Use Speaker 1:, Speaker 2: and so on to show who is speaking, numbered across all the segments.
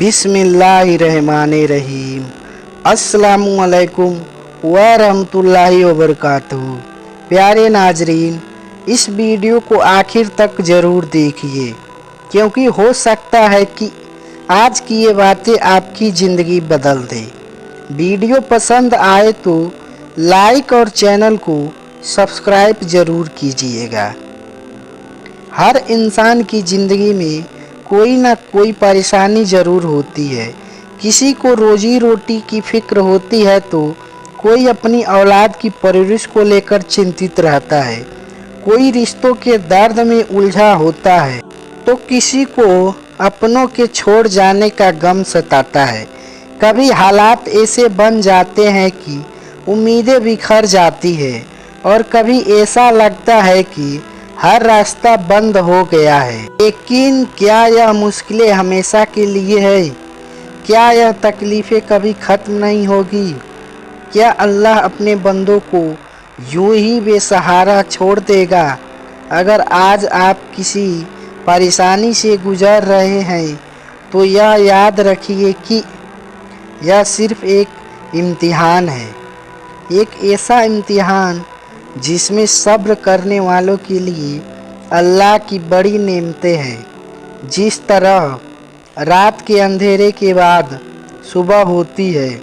Speaker 1: बिस्मिल्लाहिर्रहमानिर्रहीम। अस्सलामुअलैकुम व रहमतुल्लाहि व बरकातुहू। प्यारे नाजरीन, इस वीडियो को आखिर तक ज़रूर देखिए, क्योंकि हो सकता है कि आज की ये बातें आपकी ज़िंदगी बदल दें। वीडियो पसंद आए तो लाइक और चैनल को सब्सक्राइब ज़रूर कीजिएगा। हर इंसान की ज़िंदगी में कोई ना कोई परेशानी ज़रूर होती है। किसी को रोजी रोटी की फिक्र होती है तो कोई अपनी औलाद की परवरिश को लेकर चिंतित रहता है। कोई रिश्तों के दर्द में उलझा होता है तो किसी को अपनों के छोड़ जाने का गम सताता है। कभी हालात ऐसे बन जाते हैं कि उम्मीदें बिखर जाती है और कभी ऐसा लगता है कि हर रास्ता बंद हो गया है। लेकिन क्या यह मुश्किलें हमेशा के लिए है? क्या यह तकलीफ़ें कभी ख़त्म नहीं होगी? क्या अल्लाह अपने बंदों को यूं ही बेसहारा छोड़ देगा? अगर आज आप किसी परेशानी से गुजर रहे हैं तो यह याद रखिए कि यह सिर्फ़ एक इम्तिहान है। एक ऐसा इम्तिहान जिसमें सब्र करने वालों के लिए अल्लाह की बड़ी नेमतें हैं। जिस तरह रात के अंधेरे के बाद सुबह होती है,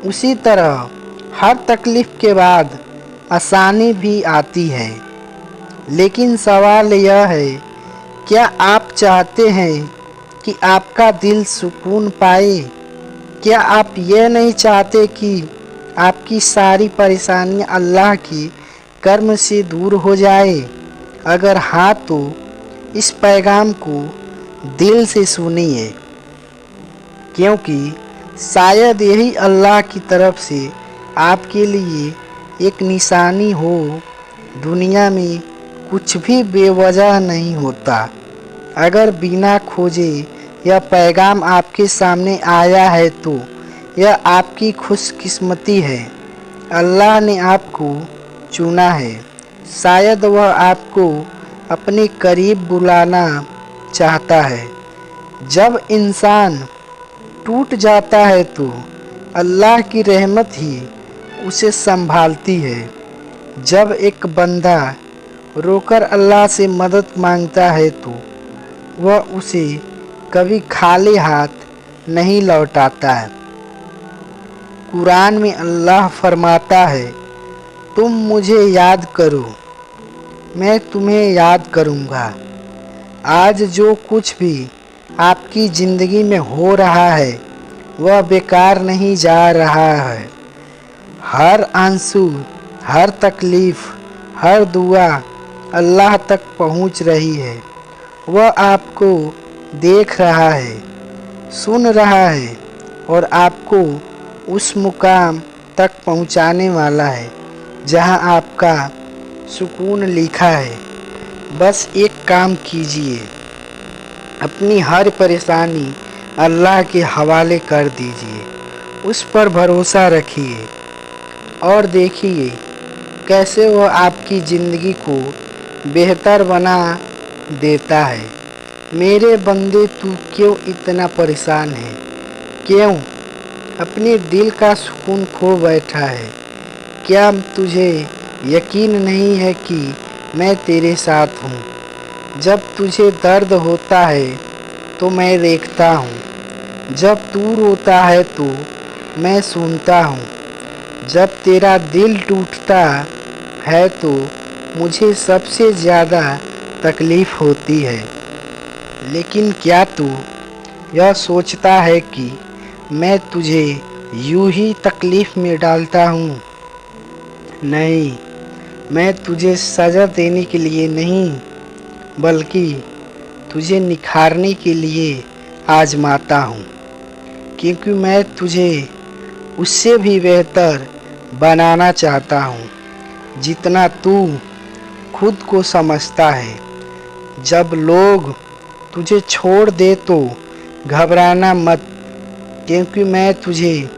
Speaker 1: उसी तरह हर तकलीफ़ के बाद आसानी भी आती है। लेकिन सवाल यह है, क्या आप चाहते हैं कि आपका दिल सुकून पाए? क्या आप यह नहीं चाहते कि आपकी सारी परेशानियां अल्लाह की कर्म से दूर हो जाए? अगर हाँ तो इस पैगाम को दिल से सुनिए, क्योंकि शायद यही अल्लाह की तरफ से आपके लिए एक निशानी हो। दुनिया में कुछ भी बेवजह नहीं होता। अगर बिना खोजे यह पैगाम आपके सामने आया है तो यह आपकी खुशकिस्मती है। अल्लाह ने आपको चुना है। शायद वह आपको अपने करीब बुलाना चाहता है। जब इंसान टूट जाता है तो अल्लाह की रहमत ही उसे संभालती है। जब एक बंदा रोकर अल्लाह से मदद मांगता है तो वह उसे कभी खाली हाथ नहीं लौटाता है। कुरान में अल्लाह फरमाता है, तुम मुझे याद करो, मैं तुम्हें याद करूँगा। आज जो कुछ भी आपकी ज़िंदगी में हो रहा है वह बेकार नहीं जा रहा है। हर आंसू, हर तकलीफ़, हर दुआ अल्लाह तक पहुँच रही है। वह आपको देख रहा है, सुन रहा है और आपको उस मुकाम तक पहुँचाने वाला है जहाँ आपका सुकून लिखा है। बस एक काम कीजिए, अपनी हर परेशानी अल्लाह के हवाले कर दीजिए, उस पर भरोसा रखिए और देखिए कैसे वह आपकी ज़िंदगी को बेहतर बना देता है। मेरे बंदे, तू क्यों इतना परेशान है? क्यों अपने दिल का सुकून खो बैठा है? क्या तुझे यकीन नहीं है कि मैं तेरे साथ हूँ? जब तुझे दर्द होता है तो मैं देखता हूँ। जब तू रोता है तो मैं सुनता हूँ। जब तेरा दिल टूटता है तो मुझे सबसे ज़्यादा तकलीफ़ होती है। लेकिन क्या तू यह सोचता है कि मैं तुझे यूं ही तकलीफ़ में डालता हूँ? नहीं, मैं तुझे सज़ा देने के लिए नहीं, बल्कि तुझे निखारने के लिए आजमाता हूँ। क्योंकि मैं तुझे उससे भी बेहतर बनाना चाहता हूँ जितना तू खुद को समझता है। जब लोग तुझे छोड़ दे तो घबराना मत, क्योंकि मैं तुझे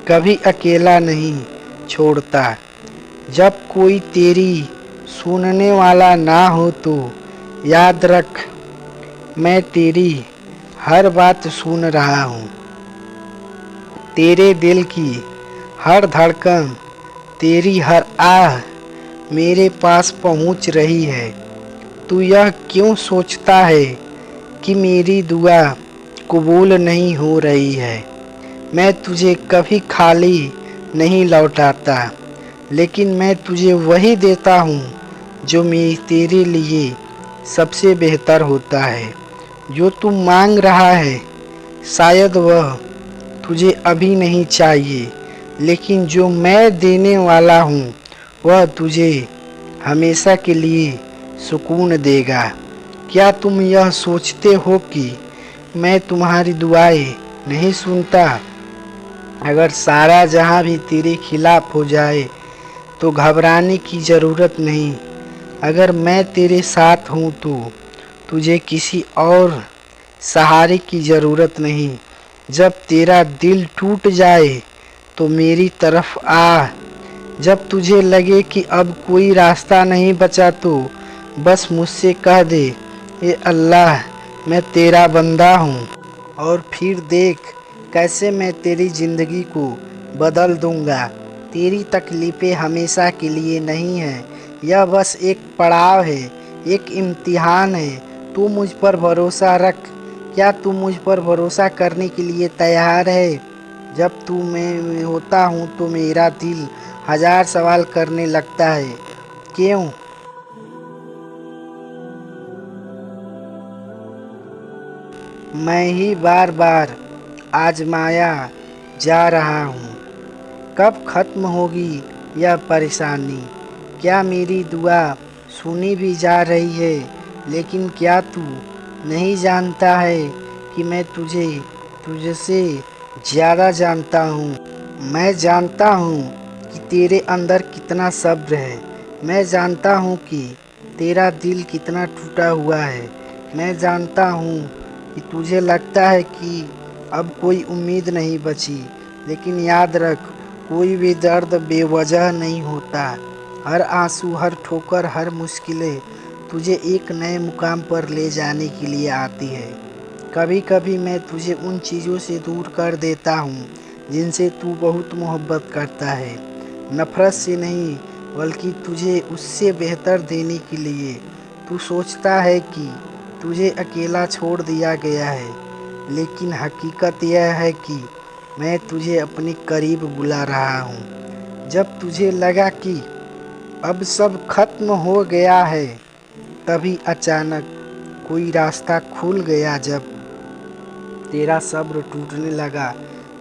Speaker 1: कभी अकेला नहीं छोड़ता। जब कोई तेरी सुनने वाला ना हो तो याद रख, मैं तेरी हर बात सुन रहा हूँ। तेरे दिल की हर धड़कन, तेरी हर आह मेरे पास पहुँच रही है। तू यह क्यों सोचता है कि मेरी दुआ कबूल नहीं हो रही है? मैं तुझे कभी खाली नहीं लौटाता, लेकिन मैं तुझे वही देता हूँ जो तेरे लिए सबसे बेहतर होता है। जो तू मांग रहा है शायद वह तुझे अभी नहीं चाहिए, लेकिन जो मैं देने वाला हूँ वह तुझे हमेशा के लिए सुकून देगा। क्या तुम यह सोचते हो कि मैं तुम्हारी दुआएं नहीं सुनता? अगर सारा जहां भी तेरे खिलाफ हो जाए तो घबराने की ज़रूरत नहीं। अगर मैं तेरे साथ हूँ तो तुझे किसी और सहारे की ज़रूरत नहीं। जब तेरा दिल टूट जाए तो मेरी तरफ आ। जब तुझे लगे कि अब कोई रास्ता नहीं बचा तो बस मुझसे कह दे, ए अल्लाह, मैं तेरा बंदा हूँ। और फिर देख कैसे मैं तेरी ज़िंदगी को बदल दूँगा। तेरी तकलीफ़ें हमेशा के लिए नहीं हैं, यह बस एक पड़ाव है, एक इम्तिहान है। तू मुझ पर भरोसा रख। क्या तू मुझ पर भरोसा करने के लिए तैयार है? जब तू मैं होता हूँ तो मेरा दिल हज़ार सवाल करने लगता है। क्यों? मैं ही बार बार आजमाया जा रहा हूँ। कब ख़त्म होगी यह परेशानी? क्या मेरी दुआ सुनी भी जा रही है? लेकिन क्या तू नहीं जानता है कि मैं तुझसे ज़्यादा जानता हूँ? मैं जानता हूँ कि तेरे अंदर कितना सब्र है। मैं जानता हूँ कि तेरा दिल कितना टूटा हुआ है। मैं जानता हूँ कि तुझे लगता है कि अब कोई उम्मीद नहीं बची, लेकिन याद रख, कोई भी दर्द बेवजह नहीं होता। हर आंसू, हर ठोकर, हर मुश्किलें तुझे एक नए मुकाम पर ले जाने के लिए आती है। कभी कभी मैं तुझे उन चीज़ों से दूर कर देता हूँ जिनसे तू बहुत मोहब्बत करता है। नफ़रत से नहीं, बल्कि तुझे उससे बेहतर देने के लिए। तू सोचता है कि तुझे अकेला छोड़ दिया गया है, लेकिन हकीकत यह है कि मैं तुझे अपने करीब बुला रहा हूँ। जब तुझे लगा कि अब सब खत्म हो गया है, तभी अचानक कोई रास्ता खुल गया। जब तेरा सब्र टूटने लगा,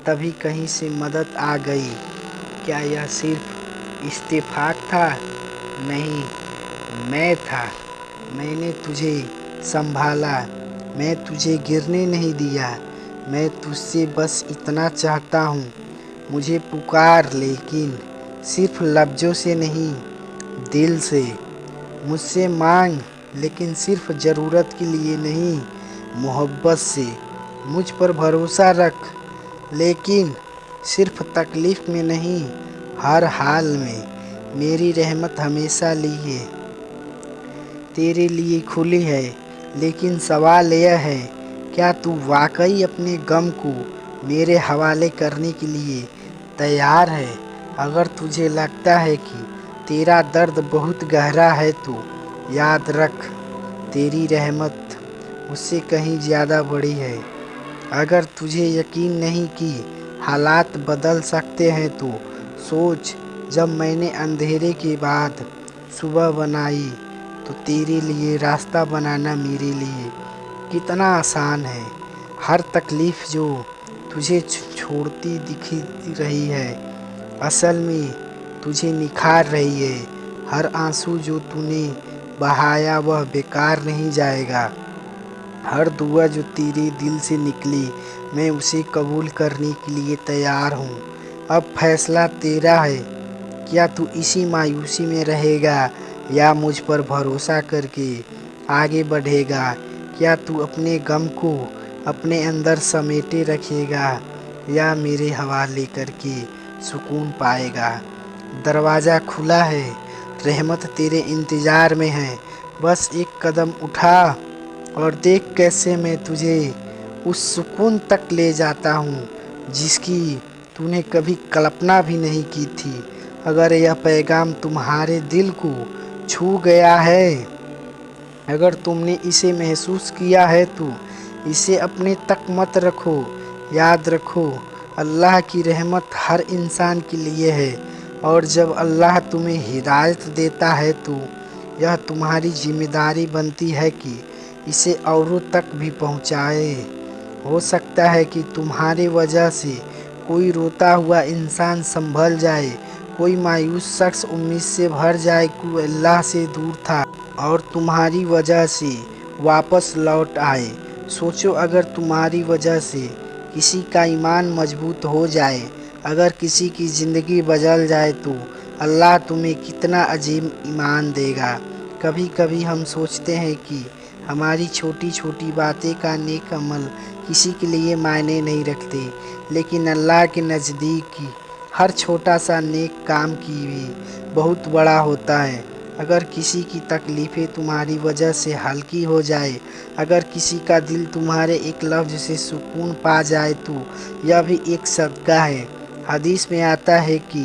Speaker 1: तभी कहीं से मदद आ गई। क्या यह सिर्फ इत्तेफाक था? नहीं, मैं था। मैंने तुझे संभाला, मैं तुझे गिरने नहीं दिया। मैं तुझसे बस इतना चाहता हूँ, मुझे पुकार, लेकिन सिर्फ लफ्ज़ों से नहीं, दिल से। मुझसे मांग, लेकिन सिर्फ ज़रूरत के लिए नहीं, मोहब्बत से। मुझ पर भरोसा रख, लेकिन सिर्फ तकलीफ़ में नहीं, हर हाल में। मेरी रहमत हमेशा लिए तेरे लिए खुली है, लेकिन सवाल यह है, क्या तू वाकई अपने गम को मेरे हवाले करने के लिए तैयार है? अगर तुझे लगता है कि तेरा दर्द बहुत गहरा है तो याद रख, तेरी रहमत उससे कहीं ज़्यादा बड़ी है। अगर तुझे यकीन नहीं कि हालात बदल सकते हैं तो सोच, जब मैंने अंधेरे के बाद सुबह बनाई तो तेरे लिए रास्ता बनाना मेरे लिए कितना आसान है। हर तकलीफ़ जो तुझे छोड़ती दिखी रही है, असल में तुझे निखार रही है। हर आंसू जो तूने बहाया वह बेकार नहीं जाएगा। हर दुआ जो तेरे दिल से निकली, मैं उसे कबूल करने के लिए तैयार हूँ। अब फैसला तेरा है। क्या तू इसी मायूसी में रहेगा या मुझ पर भरोसा करके आगे बढ़ेगा? क्या तू अपने गम को अपने अंदर समेटे रखेगा या मेरे हवाले करके सुकून पाएगा? दरवाज़ा खुला है, रहमत तेरे इंतज़ार में है। बस एक कदम उठा और देख कैसे मैं तुझे उस सुकून तक ले जाता हूँ जिसकी तूने कभी कल्पना भी नहीं की थी। अगर यह पैगाम तुम्हारे दिल को छू गया है, अगर तुमने इसे महसूस किया है तो इसे अपने तक मत रखो। याद रखो, अल्लाह की रहमत हर इंसान के लिए है, और जब अल्लाह तुम्हें हिदायत देता है तो यह तुम्हारी जिम्मेदारी बनती है कि इसे औरों तक भी पहुँचाए। हो सकता है कि तुम्हारे वजह से कोई रोता हुआ इंसान संभल जाए, कोई मायूस शख्स उम्मीद से भर जाए कि अल्लाह से दूर था और तुम्हारी वजह से वापस लौट आए। सोचो, अगर तुम्हारी वजह से किसी का ईमान मजबूत हो जाए, अगर किसी की ज़िंदगी बदल जाए तो अल्लाह तुम्हें कितना अजीब ईमान देगा। कभी कभी हम सोचते हैं कि हमारी छोटी छोटी बातें का नेक अमल किसी के लिए मायने नहीं रखते, लेकिन अल्लाह के नज़दीक हर छोटा सा नेक काम की भी बहुत बड़ा होता है। अगर किसी की तकलीफ़ें तुम्हारी वजह से हल्की हो जाए, अगर किसी का दिल तुम्हारे एक लफ्ज़ से सुकून पा जाए तो यह भी एक सदका है। हदीस में आता है कि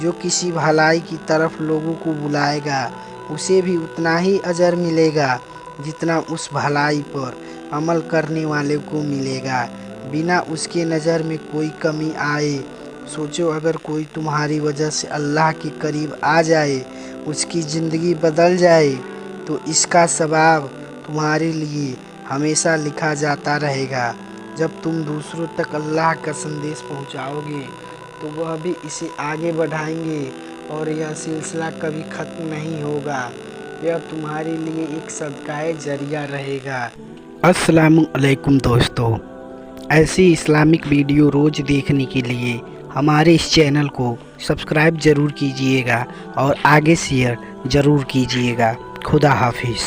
Speaker 1: जो किसी भलाई की तरफ लोगों को बुलाएगा उसे भी उतना ही अजर मिलेगा जितना उस भलाई पर अमल करने वाले को मिलेगा, बिना उसके नज़र में कोई कमी आए। सोचो, अगर कोई तुम्हारी वजह से अल्लाह के करीब आ जाए, उसकी ज़िंदगी बदल जाए, तो इसका सवाब तुम्हारे लिए हमेशा लिखा जाता रहेगा। जब तुम दूसरों तक अल्लाह का संदेश पहुंचाओगे तो वह भी इसे आगे बढ़ाएंगे और यह सिलसिला कभी ख़त्म नहीं होगा। यह तुम्हारे लिए एक सदकाए जरिया रहेगा। अस्सलामु अलैकुम दोस्तों, ऐसी इस्लामिक वीडियो रोज़ देखने के लिए हमारे इस चैनल को सब्सक्राइब ज़रूर कीजिएगा और आगे शेयर ज़रूर कीजिएगा। खुदा हाफिज़।